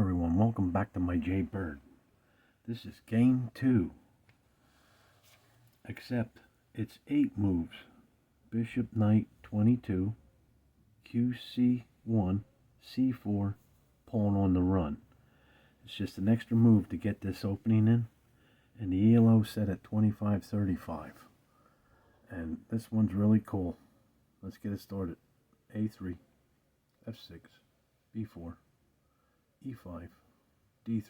everyone, welcome back to my Jaybird. This is game 2, except it's 8 moves. Bishop, Knight, 22, qc1, c4, pawn on the run. It's just an extra move to get this opening in, and the ELO set at 25.35. And this one's really cool. Let's get it started. A3, f6, b4, e5, d3,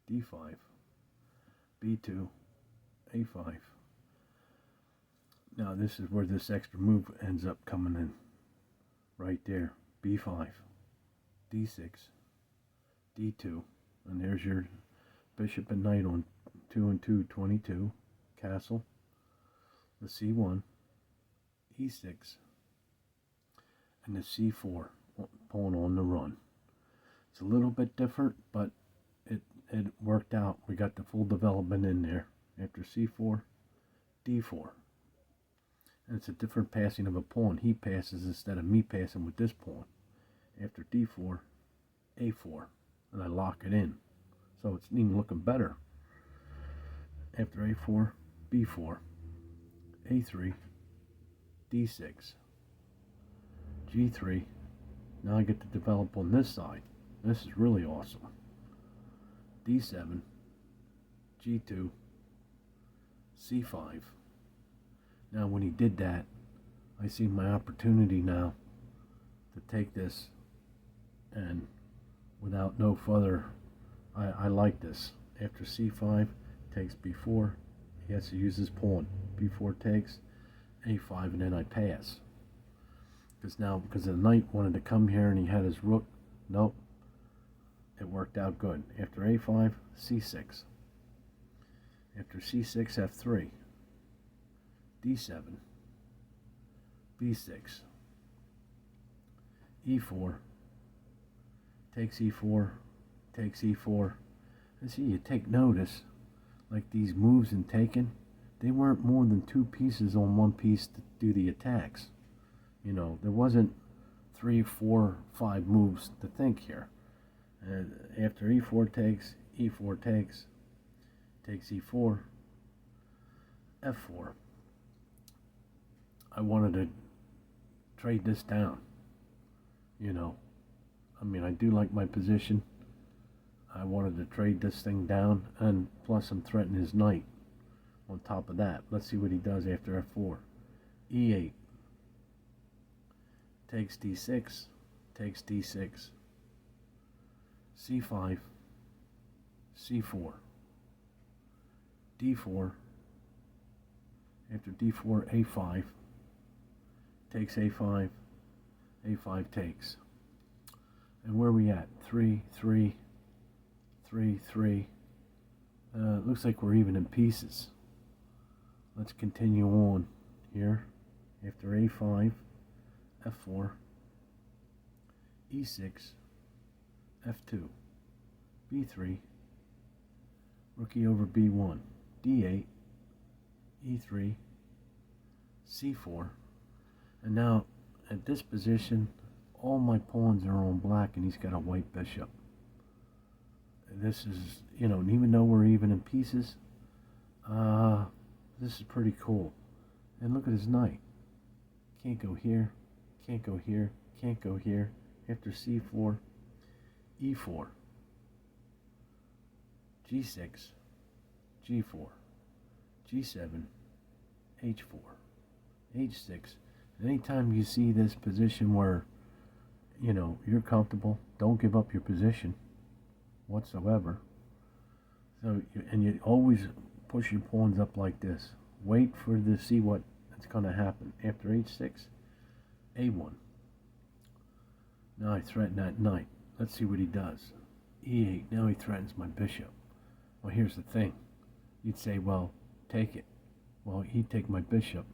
d5, b2, a5. Now this is where this extra move ends up coming in. Right there. b5, d6, d2. And there's your bishop and knight on 2 and 2, 22. Castle. The c1, e6, and the c4, pawn on the run. It's a little bit different, but it worked out. We got the full development in there. After c4, d4. And it's a different passing of a pawn. He passes instead of me passing with this pawn. After d4, a4. And I lock it in. So it's even looking better. After a4, b4, a3, d6, g3. Now I get to develop on this side. This is really awesome. d7, g2, c5. Now when he did that, I see my opportunity now to take this, and without no further, I like this. After c5, takes b4, he has to use his pawn. b4 takes, a5, and then I pass. Because the knight wanted to come here and he had his rook. Nope. It worked out good. After a5, c6. After c6, f3. d7. b6. e4. Takes e4. Takes e4. And see, you take notice, like these moves in taken, they weren't more than 2 pieces on one piece to do the attacks. You know, there wasn't 3, 4, 5 moves to think here. And after e4 takes, e4 takes e4, f4. I wanted to trade this down. You know, I mean, I do like my position. I wanted to trade this thing down, and plus I'm threatening his knight on top of that. Let's see what he does after f4. e8. Takes d6, takes d6, c5, c4, d4, after d4, a5, takes a5, a5 takes. And where are we at? 3, 3, 3, 3. Looks like we're even in pieces. Let's continue on here. After a5, f4, e6, f2, b3, rookie over b1, d8, e3, c4. And now at this position, all my pawns are on black and he's got a white bishop. This is, you know, even though we're even in pieces, this is pretty cool. And look at his knight. Can't go here, can't go here, can't go here. After c4, e4, g6, g4, g7, h4, h6. Anytime you see this position where, you know, you're comfortable, don't give up your position whatsoever. So, and you always push your pawns up like this. Wait for to see what's going to happen. After h6, a1. Now I threaten that knight. Let's see what he does. e8. Now he threatens my bishop. Well, here's the thing. You'd say, well, take it. Well, he'd take my bishop,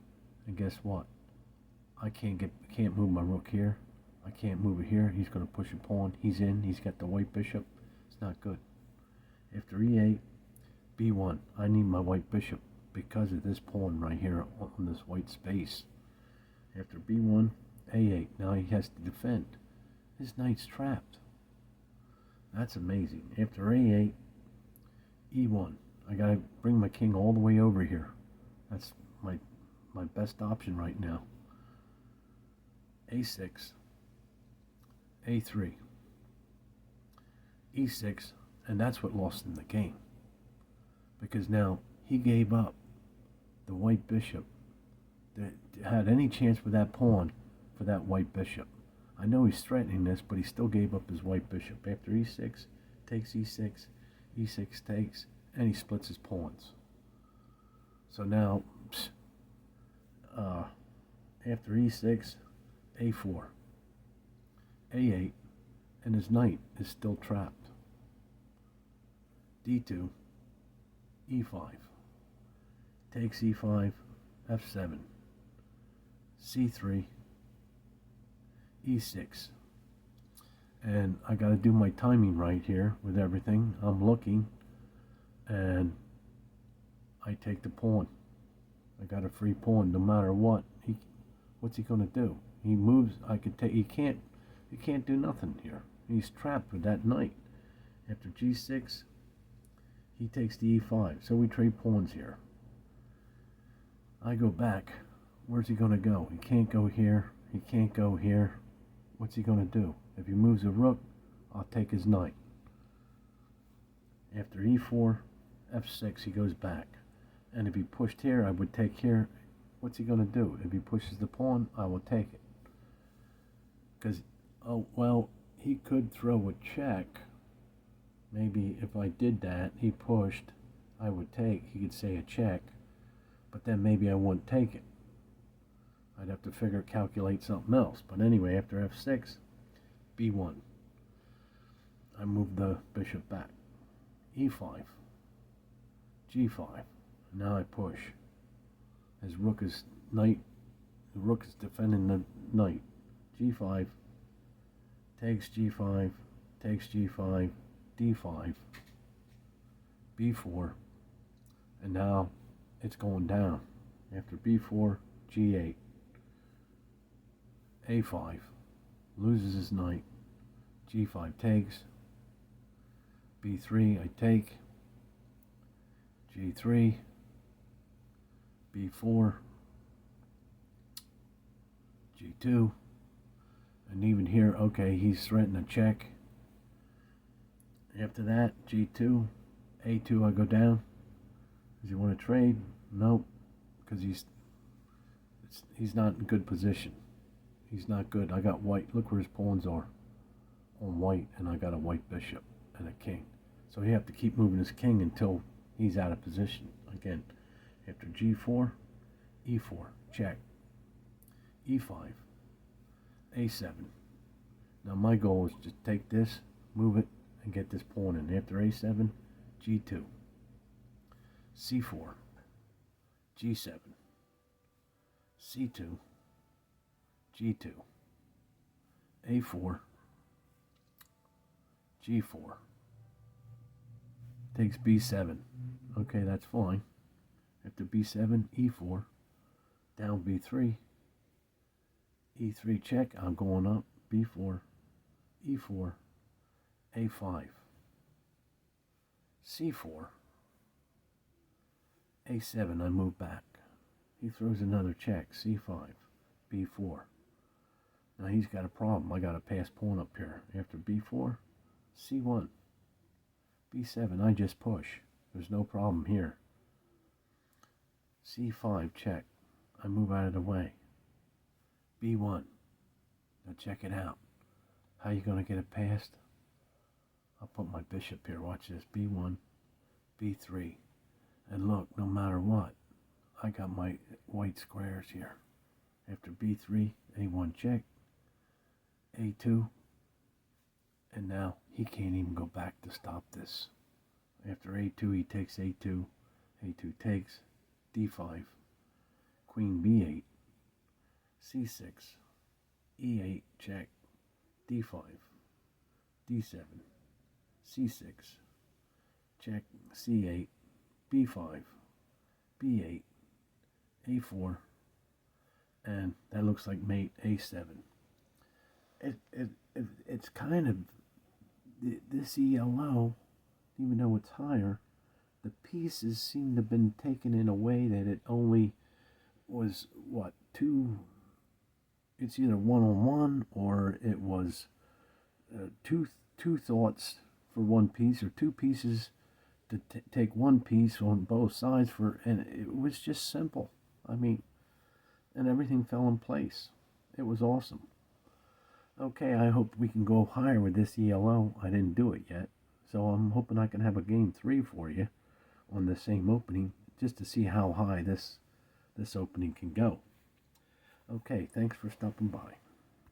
and guess what? I can't move my rook here. I can't move it here. He's going to push a pawn. He's in. He's got the white bishop. It's not good. After e8, b1. I need my white bishop because of this pawn right here on this white space. After b1, a8. Now he has to defend. His knight's trapped. That's amazing. After a8, e1. I gotta bring my king all the way over here. That's my best option right now. a6, a3, e6, and that's what lost him the game. Because now he gave up the white bishop that had any chance with that pawn for that white bishop. I know he's threatening this, but he still gave up his white bishop. After e6, takes e6, e6 takes, and he splits his pawns. So now, after e6, a4, a8, and his knight is still trapped. d2, e5, takes e5, f7, c3, e6. And I got to do my timing right here with everything. I'm looking, and I take the pawn. I got a free pawn no matter what. What's he going to do? He moves. I could take. He can't do nothing here. He's trapped with that knight. After g6, he takes the e5. So we trade pawns here. I go back. Where's he going to go? He can't go here. He can't go here. What's he going to do? If he moves a rook, I'll take his knight. After e4, f6, he goes back. And if he pushed here, I would take here. What's he going to do? If he pushes the pawn, I will take it. Because, oh, well, he could throw a check. Maybe if I did that, he pushed, I would take. He could say a check. But then maybe I wouldn't take it. I'd have to calculate something else. But anyway, after f6, b1. I move the bishop back. e5, g5. Now I push. His rook is knight. The rook is defending the knight. g5, takes g5, takes g5, d5, b4, and now it's going down. After b4, g8, a5, loses his knight, g5 takes, b3 I take, g3, b4, g2, and even here, okay, he's threatening a check. After that, g2, a2 I go down. Does he want to trade? Nope, because he's not in good position. He's not good. I got white. Look where his pawns are on white, and I got a white bishop and a king. So he have to keep moving his king until he's out of position. Again, after g4, e4, check, e5, a7. Now my goal is to take this, move it, and get this pawn in. After a7, g2, c4, g7, c2, g2, a4, g4, takes b7. Okay, that's fine. After b7, e4, down b3, e3 check, I'm going up, b4, e4, a5, c4, a7, I move back. He throws another check, c5, b4. Now he's got a problem. I got a pass pawn up here. After b4, c1, b7, I just push. There's no problem here. c5, check. I move out of the way. b1. Now check it out. How you going to get it past? I'll put my bishop here. Watch this. b1, b3. And look, no matter what, I got my white squares here. After b3, a1 check, a2, and now he can't even go back to stop this. After a2, he takes a2, a2 takes, d5, queen b8, c6, e8 check, d5, d7, c6, check, c8, b5, b8, a4, and that looks like mate a7. It's kind of this ELO, even though it's higher, the pieces seem to have been taken in a way that it only was, what, two, it's either one-on-one, or it was two thoughts for one piece, or two pieces to take one piece on both sides for, and it was just simple. I mean, and everything fell in place. It was awesome. Okay, I hope we can go higher with this ELO. I didn't do it yet, so I'm hoping I can have a game 3 for you on the same opening, just to see how high this opening can go. Okay, thanks for stopping by.